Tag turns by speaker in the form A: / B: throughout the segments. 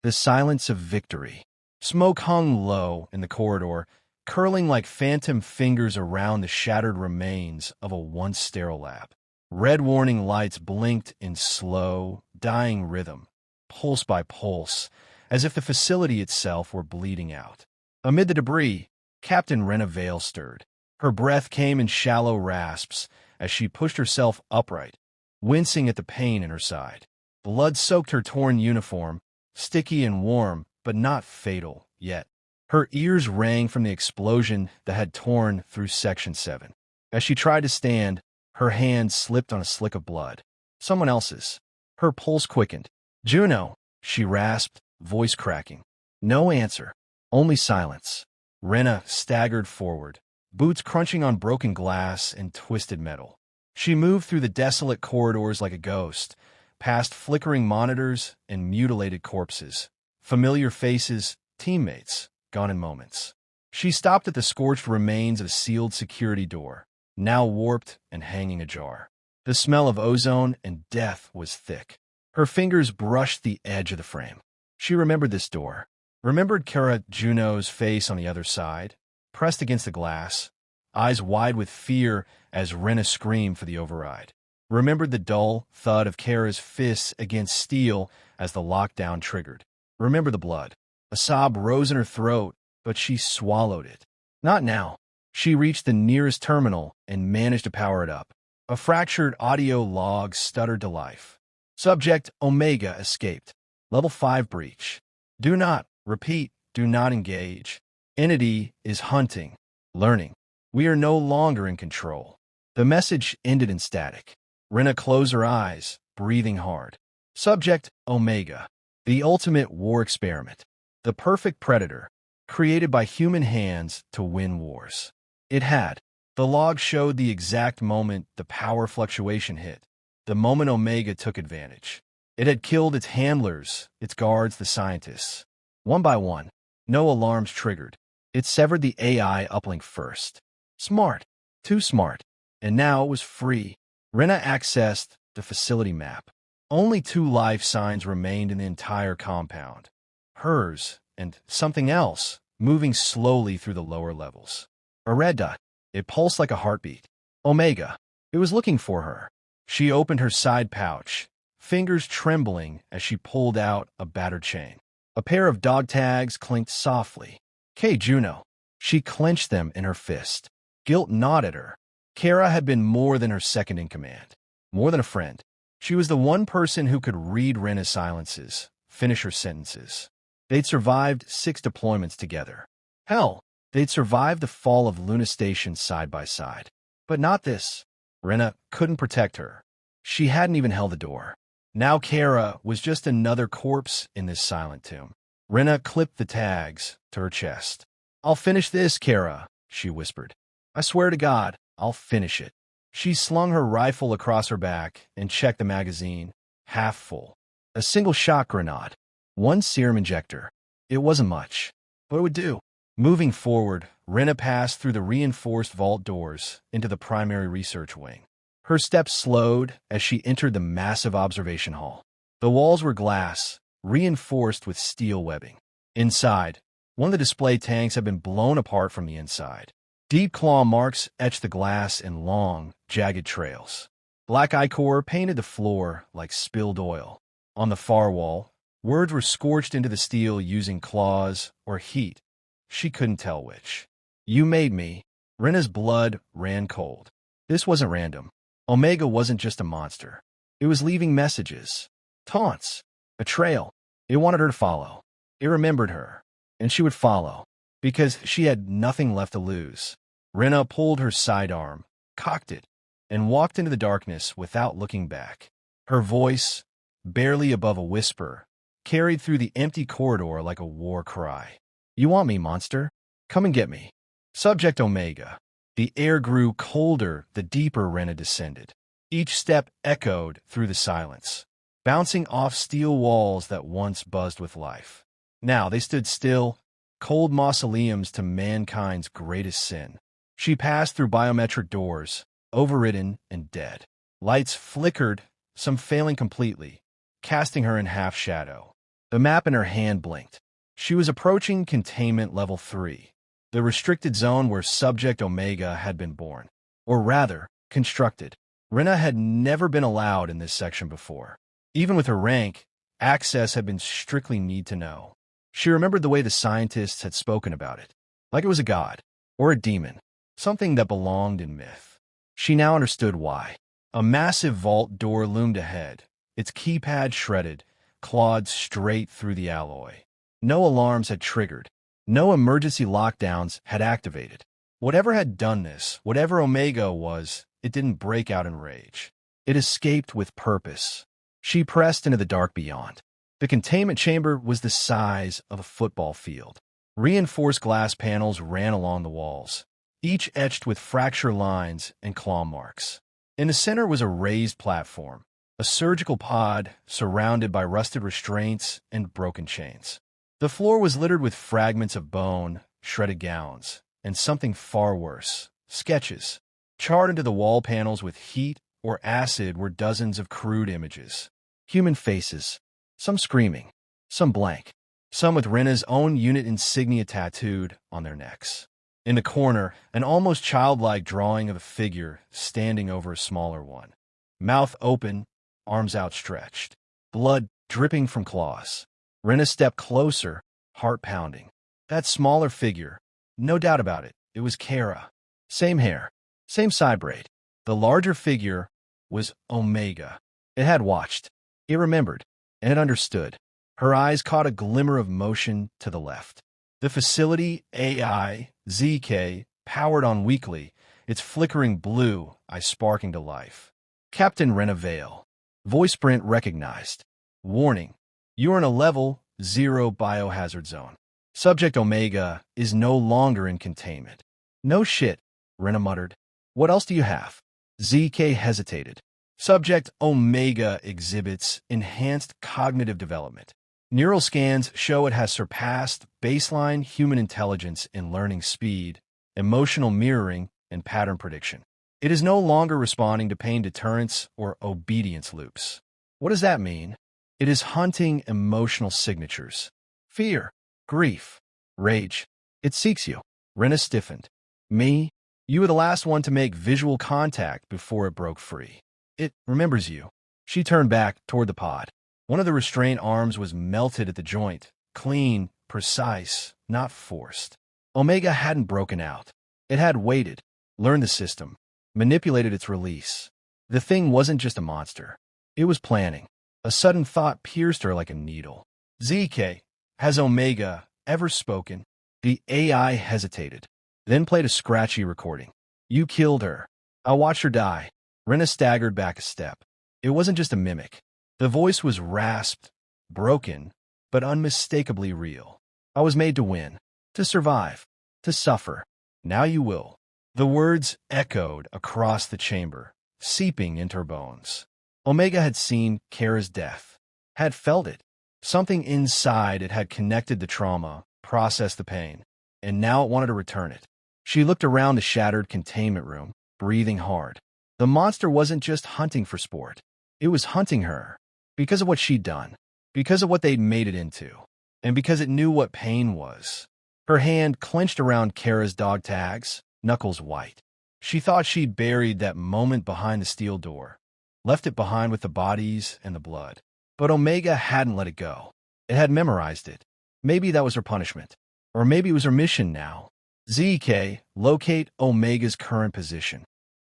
A: The silence of victory. Smoke hung low in the corridor, curling like phantom fingers around the shattered remains of a once sterile lab. Red warning lights blinked in slow, dying rhythm, pulse by pulse, as if the facility itself were bleeding out. Amid the debris, Captain Renna Vale stirred. Her breath came in shallow rasps as she pushed herself upright, wincing at the pain in her side. Blood soaked her torn uniform, sticky and warm, but not fatal yet. Her ears rang from the explosion that had torn through Section 7. As she tried to stand, her hand slipped on a slick of blood. Someone else's. Her pulse quickened. "Juno," she rasped, voice cracking. No answer. Only silence. Renna staggered forward, boots crunching on broken glass and twisted metal. She moved through the desolate corridors like a ghost, past flickering monitors and mutilated corpses. Familiar faces, teammates, gone in moments. She stopped at the scorched remains of a sealed security door, now warped and hanging ajar. The smell of ozone and death was thick. Her fingers brushed the edge of the frame. She remembered this door. Remembered Kara Juno's face on the other side, pressed against the glass, eyes wide with fear as Renna screamed for the override. Remembered the dull thud of Kara's fists against steel as the lockdown triggered. Remembered the blood. A sob rose in her throat, but she swallowed it. Not now. She reached the nearest terminal and managed to power it up. A fractured audio log stuttered to life. Subject Omega escaped. Level 5 breach. Do not, repeat, do not engage. Entity is hunting, learning. We are no longer in control. The message ended in static. Renna closed her eyes, breathing hard. Subject Omega. The ultimate war experiment. The perfect predator, created by human hands to win wars. It had. The log showed the exact moment the power fluctuation hit, the moment Omega took advantage. It had killed its handlers, its guards, the scientists. One by one, no alarms triggered. It severed the AI uplink first. Smart. Too smart. And now it was free. Renna accessed the facility map. Only 2 life signs remained in the entire compound. Hers and something else, moving slowly through the lower levels. A red dot. It pulsed like a heartbeat. Omega. It was looking for her. She opened her side pouch, fingers trembling as she pulled out a battered chain. A pair of dog tags clinked softly. K. Juno. She clenched them in her fist. Guilt gnawed at her. Kara had been more than her second in command. More than a friend. She was the one person who could read Renna's silences, finish her sentences. They'd survived 6 deployments together. Hell, they'd survived the fall of Luna Station side by side. But not this. Renna couldn't protect her. She hadn't even held the door. Now Kara was just another corpse in this silent tomb. Renna clipped the tags to her chest. "I'll finish this, Kara," she whispered. "I swear to God, I'll finish it." She slung her rifle across her back and checked the magazine, half full. A single shot grenade. 1 serum injector. It wasn't much, but it would do. Moving forward, Renna passed through the reinforced vault doors into the primary research wing. Her steps slowed as she entered the massive observation hall. The walls were glass, reinforced with steel webbing. Inside, one of the display tanks had been blown apart from the inside. Deep claw marks etched the glass in long, jagged trails. Black ichor painted the floor like spilled oil. On the far wall, words were scorched into the steel using claws or heat. She couldn't tell which. "You made me." Renna's blood ran cold. This wasn't random. Omega wasn't just a monster. It was leaving messages. Taunts. A trail. It wanted her to follow. It remembered her. And she would follow. Because she had nothing left to lose. Renna pulled her sidearm, cocked it, and walked into the darkness without looking back. Her voice, barely above a whisper, carried through the empty corridor like a war cry. "You want me, monster? Come and get me." Subject Omega. The air grew colder the deeper Renna descended. Each step echoed through the silence, bouncing off steel walls that once buzzed with life. Now they stood still, cold mausoleums to mankind's greatest sin. She passed through biometric doors, overridden and dead. Lights flickered, some failing completely, casting her in half shadow. The map in her hand blinked. She was approaching containment level 3, the restricted zone where Subject Omega had been born. Or rather, constructed. Renna had never been allowed in this section before. Even with her rank, access had been strictly need to know. She remembered the way the scientists had spoken about it, like it was a god, or a demon, something that belonged in myth. She now understood why. A massive vault door loomed ahead, its keypad shredded, clawed straight through the alloy. No alarms had triggered. No emergency lockdowns had activated. Whatever had done this, whatever Omega was, it didn't break out in rage. It escaped with purpose. She pressed into the dark beyond. The containment chamber was the size of a football field. Reinforced glass panels ran along the walls, each etched with fracture lines and claw marks. In the center was a raised platform, a surgical pod surrounded by rusted restraints and broken chains. The floor was littered with fragments of bone, shredded gowns, and something far worse, sketches. Charred into the wall panels with heat or acid were dozens of crude images. Human faces, some screaming, some blank, some with Renna's own unit insignia tattooed on their necks. In the corner, an almost childlike drawing of a figure standing over a smaller one. Mouth open, arms outstretched, blood dripping from claws. Renna stepped closer, heart pounding. That smaller figure, no doubt about it, it was Kara. Same hair, same side braid. The larger figure was Omega. It had watched. It remembered, and it understood. Her eyes caught a glimmer of motion to the left. The facility AI, ZK, powered on weakly, its flickering blue eyes sparking to life. Captain Renna Vale. Voice print recognized. Warning. You are in a level 0 biohazard zone. Subject Omega is no longer in containment. No shit, Renna muttered. What else do you have? ZK hesitated. Subject Omega exhibits enhanced cognitive development. Neural scans show it has surpassed baseline human intelligence in learning speed, emotional mirroring, and pattern prediction. It is no longer responding to pain deterrence or obedience loops. What does that mean? It is hunting emotional signatures. Fear, grief, rage. It seeks you. Renna stiffened. Me? You were the last one to make visual contact before it broke free. It remembers you. She turned back toward the pod. One of the restraint arms was melted at the joint, clean, precise, not forced. Omega hadn't broken out. It had waited, learned the system, manipulated its release. The thing wasn't just a monster. It was planning. A sudden thought pierced her like a needle. ZK, has Omega ever spoken? The AI hesitated, then played a scratchy recording. You killed her. I watched her die. Renna staggered back a step. It wasn't just a mimic. The voice was rasped, broken, but unmistakably real. I was made to win, to survive, to suffer. Now you will. The words echoed across the chamber, seeping into her bones. Omega had seen Kara's death, had felt it. Something inside it had connected the trauma, processed the pain, and now it wanted to return it. She looked around the shattered containment room, breathing hard. The monster wasn't just hunting for sport. It was hunting her. Because of what she'd done, because of what they'd made it into, and because it knew what pain was. Her hand clenched around Kara's dog tags, knuckles white. She thought she'd buried that moment behind the steel door, left it behind with the bodies and the blood. But Omega hadn't let it go. It had memorized it. Maybe that was her punishment. Or maybe it was her mission now. ZK, locate Omega's current position.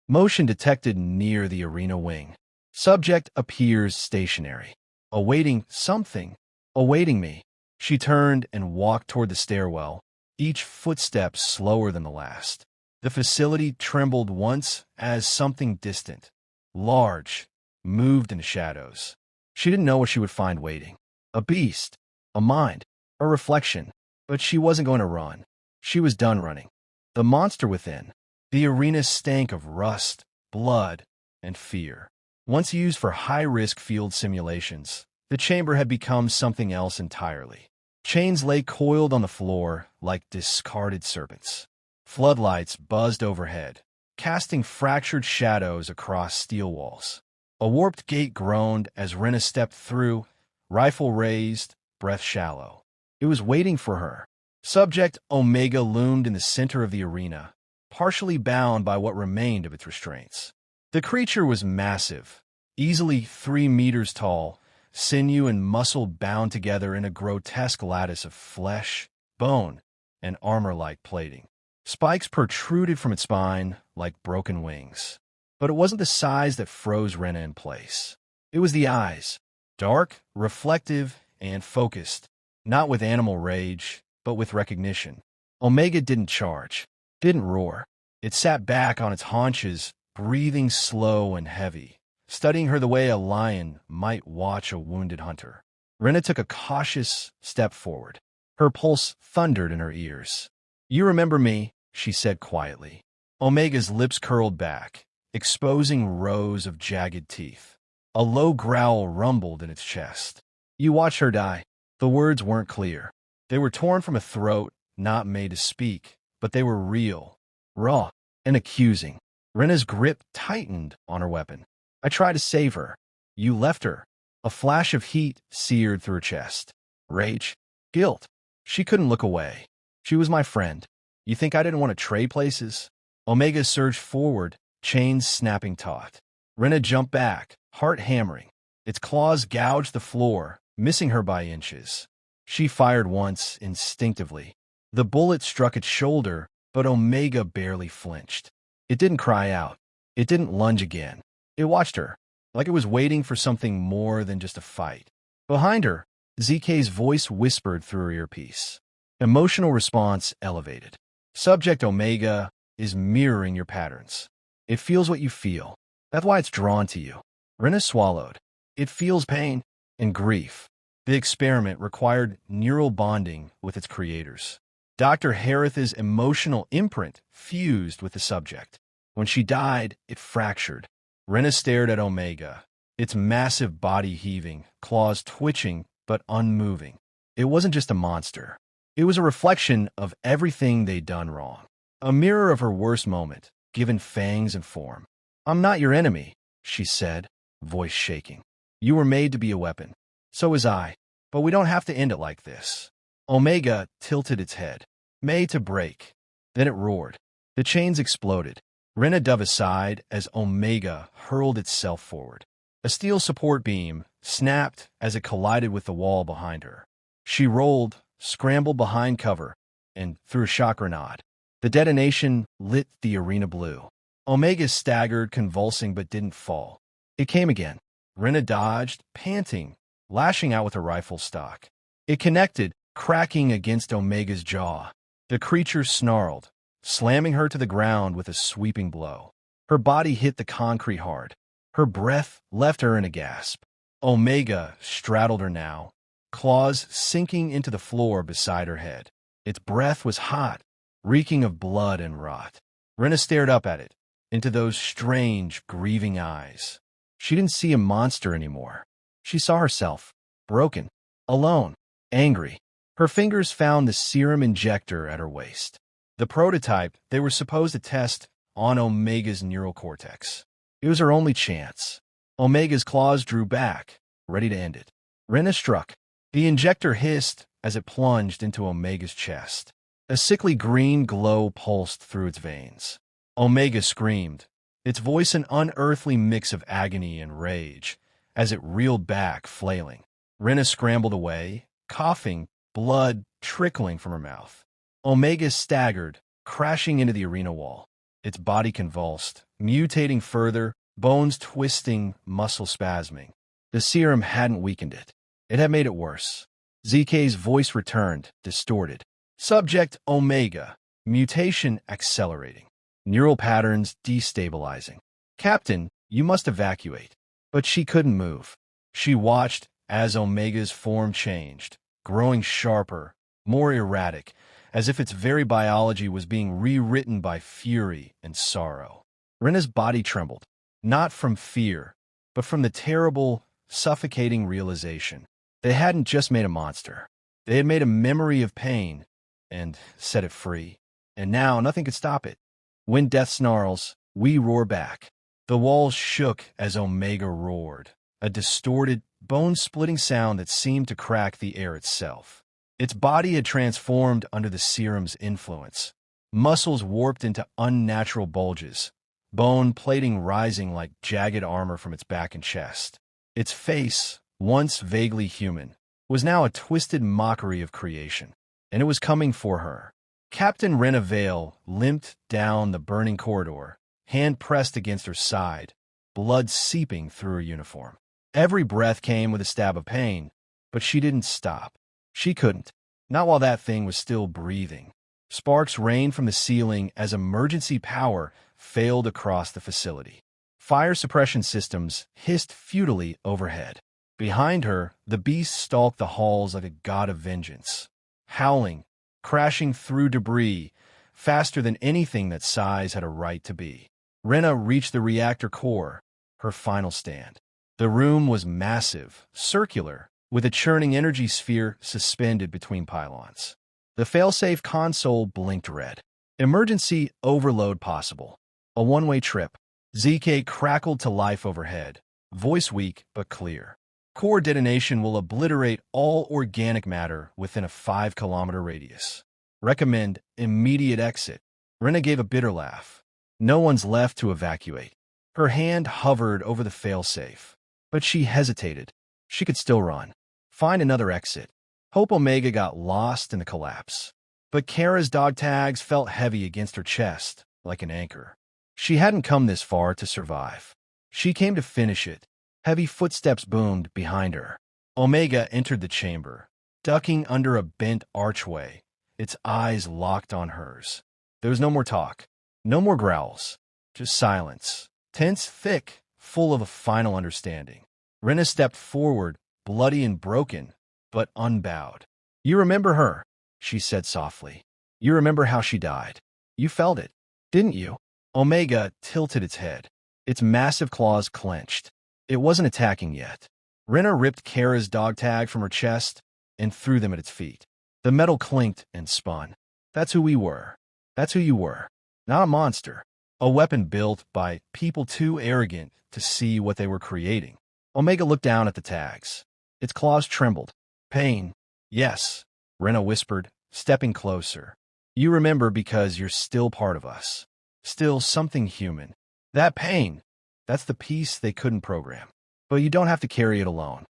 A: Motion detected near the arena wing. Subject appears stationary, awaiting something, awaiting me. She turned and walked toward the stairwell, each footstep slower than the last. The facility trembled once as something distant, large, moved in the shadows. She didn't know what she would find waiting. A beast, a mind, a reflection. But she wasn't going to run. She was done running. The monster within. The arena stank of rust, blood, and fear. Once used for high-risk field simulations, the chamber had become something else entirely. Chains lay coiled on the floor like discarded serpents. Floodlights buzzed overhead, casting fractured shadows across steel walls. A warped gate groaned as Renna stepped through, rifle raised, breath shallow. It was waiting for her. Subject Omega loomed in the center of the arena, partially bound by what remained of its restraints. The creature was massive, easily 3 meters tall, sinew and muscle bound together in a grotesque lattice of flesh, bone, and armor-like plating. Spikes protruded from its spine like broken wings. But it wasn't the size that froze Renna in place. It was the eyes, dark, reflective, and focused, not with animal rage, but with recognition. Omega didn't charge, didn't roar. It sat back on its haunches, breathing slow and heavy, studying her the way a lion might watch a wounded hunter. Renna took a cautious step forward. Her pulse thundered in her ears. "You remember me," she said quietly. Omega's lips curled back, exposing rows of jagged teeth. A low growl rumbled in its chest. "You watched her die." The words weren't clear. They were torn from a throat not made to speak, but they were real, raw, and accusing. Renna's grip tightened on her weapon. "I tried to save her. You left her." A flash of heat seared through her chest. Rage. Guilt. She couldn't look away. "She was my friend. You think I didn't want to trade places?" Omega surged forward, chains snapping taut. Renna jumped back, heart hammering. Its claws gouged the floor, missing her by inches. She fired once, instinctively. The bullet struck its shoulder, but Omega barely flinched. It didn't cry out. It didn't lunge again. It watched her, like it was waiting for something more than just a fight. Behind her, ZK's voice whispered through her earpiece. Emotional response elevated. Subject Omega is mirroring your patterns. It feels what you feel. That's why it's drawn to you. Renna swallowed. It feels pain and grief. The experiment required neural bonding with its creators. Dr. Harith's emotional imprint fused with the subject. When she died, it fractured. Renna stared at Omega, its massive body heaving, claws twitching but unmoving. It wasn't just a monster. It was a reflection of everything they'd done wrong. A mirror of her worst moment, given fangs and form. "I'm not your enemy," she said, voice shaking. "You were made to be a weapon. So was I. But we don't have to end it like this." Omega tilted its head, made to break. Then it roared. The chains exploded. Renna dove aside as Omega hurled itself forward. A steel support beam snapped as it collided with the wall behind her. She rolled, scrambled behind cover, and threw a shock grenade. The detonation lit the arena blue. Omega staggered, convulsing, but didn't fall. It came again. Renna dodged, panting, lashing out with her rifle stock. It connected, cracking against Omega's jaw. The creature snarled, slamming her to the ground with a sweeping blow. Her body hit the concrete hard. Her breath left her in a gasp. Omega straddled her now, claws sinking into the floor beside her head. Its breath was hot, reeking of blood and rot. Renna stared up at it, into those strange, grieving eyes. She didn't see a monster anymore. She saw herself, broken, alone, angry. Her fingers found the serum injector at her waist. The prototype they were supposed to test on Omega's neural cortex. It was her only chance. Omega's claws drew back, ready to end it. Renna struck. The injector hissed as it plunged into Omega's chest. A sickly green glow pulsed through its veins. Omega screamed, its voice an unearthly mix of agony and rage, as it reeled back, flailing. Renna scrambled away, coughing, blood trickling from her mouth. Omega staggered, crashing into the arena wall. Its body convulsed, mutating further, bones twisting, muscle spasming. The serum hadn't weakened it. It had made it worse. ZK's voice returned, distorted. Subject Omega, mutation accelerating. Neural patterns destabilizing. "Captain, you must evacuate." But she couldn't move. She watched as Omega's form changed, growing sharper, more erratic, as if its very biology was being rewritten by fury and sorrow. Renna's body trembled, not from fear, but from the terrible, suffocating realization. They hadn't just made a monster. They had made a memory of pain and set it free. And now nothing could stop it. When death snarls, we roar back. The walls shook as Omega roared, a distorted, bone-splitting sound that seemed to crack the air itself. Its body had transformed under the serum's influence. Muscles warped into unnatural bulges, bone plating rising like jagged armor from its back and chest. Its face, once vaguely human, was now a twisted mockery of creation, and it was coming for her. Captain Renna Vale limped down the burning corridor, hand pressed against her side, blood seeping through her uniform. Every breath came with a stab of pain, but she didn't stop. She couldn't, not while that thing was still breathing. Sparks rained from the ceiling as emergency power failed across the facility. Fire suppression systems hissed futilely overhead. Behind her, the beast stalked the halls like a god of vengeance, howling, crashing through debris, faster than anything that size had a right to be. Renna reached the reactor core, her final stand. The room was massive, circular, with a churning energy sphere suspended between pylons. The failsafe console blinked red. Emergency overload possible. A one-way trip. ZK crackled to life overhead, voice weak but clear. Core detonation will obliterate all organic matter within a 5-kilometer radius. Recommend immediate exit. Renna gave a bitter laugh. No one's left to evacuate. Her hand hovered over the failsafe, but she hesitated. She could still run. Find another exit. Hope Omega got lost in the collapse. But Kara's dog tags felt heavy against her chest, like an anchor. She hadn't come this far to survive. She came to finish it. Heavy footsteps boomed behind her. Omega entered the chamber, ducking under a bent archway, its eyes locked on hers. There was no more talk, no more growls, just silence, tense, thick, full of a final understanding. Renna stepped forward, bloody and broken, but unbowed. "You remember her," she said softly. "You remember how she died. You felt it, didn't you?" Omega tilted its head. Its massive claws clenched. It wasn't attacking yet. Renna ripped Kara's dog tag from her chest and threw them at its feet. The metal clinked and spun. "That's who we were. That's who you were. Not a monster. A weapon built by people too arrogant to see what they were creating." Omega looked down at the tags. Its claws trembled. "Pain. Yes," Renna whispered, stepping closer. "You remember because you're still part of us. Still something human. That pain, that's the piece they couldn't program. But you don't have to carry it alone."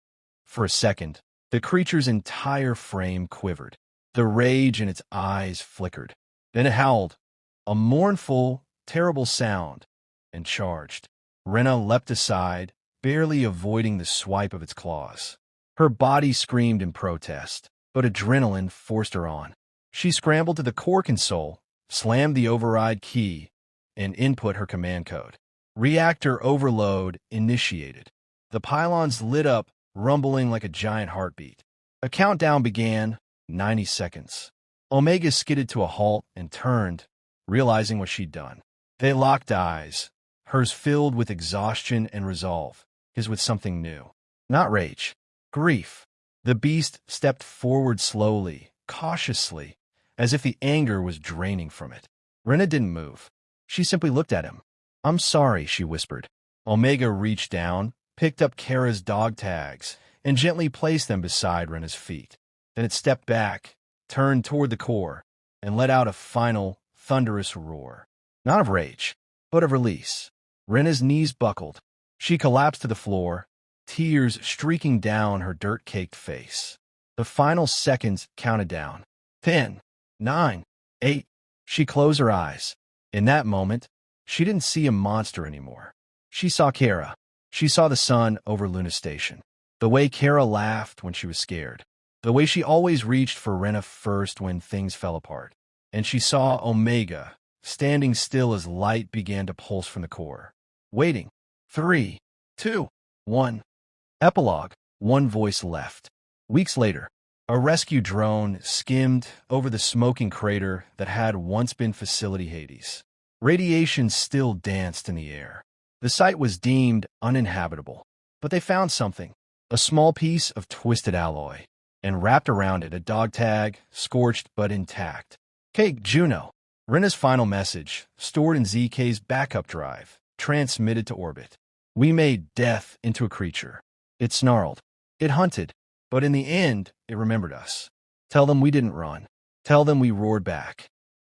A: For a second, the creature's entire frame quivered. The rage in its eyes flickered. Then it howled, a mournful, terrible sound, and charged. Renna leapt aside, barely avoiding the swipe of its claws. Her body screamed in protest, but adrenaline forced her on. She scrambled to the core console, slammed the override key, and input her command code. Reactor overload initiated. The pylons lit up, rumbling like a giant heartbeat. A countdown began, 90 seconds. Omega skidded to a halt and turned, realizing what she'd done. They locked eyes, hers filled with exhaustion and resolve, his with something new. Not rage, grief. The beast stepped forward slowly, cautiously, as if the anger was draining from it. Renna didn't move. She simply looked at him. "I'm sorry," she whispered. Omega reached down, picked up Kara's dog tags, and gently placed them beside Renna's feet. Then it stepped back, turned toward the core, and let out a final, thunderous roar. Not of rage, but of release. Renna's knees buckled. She collapsed to the floor, tears streaking down her dirt-caked face. The final seconds counted down. 10, 9, 8. She closed her eyes. In that moment, she didn't see a monster anymore. She saw Kara. She saw the sun over Luna Station. The way Kara laughed when she was scared. The way she always reached for Renna first when things fell apart. And she saw Omega, standing still as light began to pulse from the core. Waiting. 3, 2, 1. Epilogue. One voice left. Weeks later, a rescue drone skimmed over the smoking crater that had once been Facility Hades. Radiation still danced in the air. The site was deemed uninhabitable, but they found something, a small piece of twisted alloy, and wrapped around it a dog tag, scorched but intact. "Cake Juno." Renna's final message, stored in ZK's backup drive, transmitted to orbit. "We made death into a creature. It snarled. It hunted. But in the end, it remembered us. Tell them we didn't run. Tell them we roared back.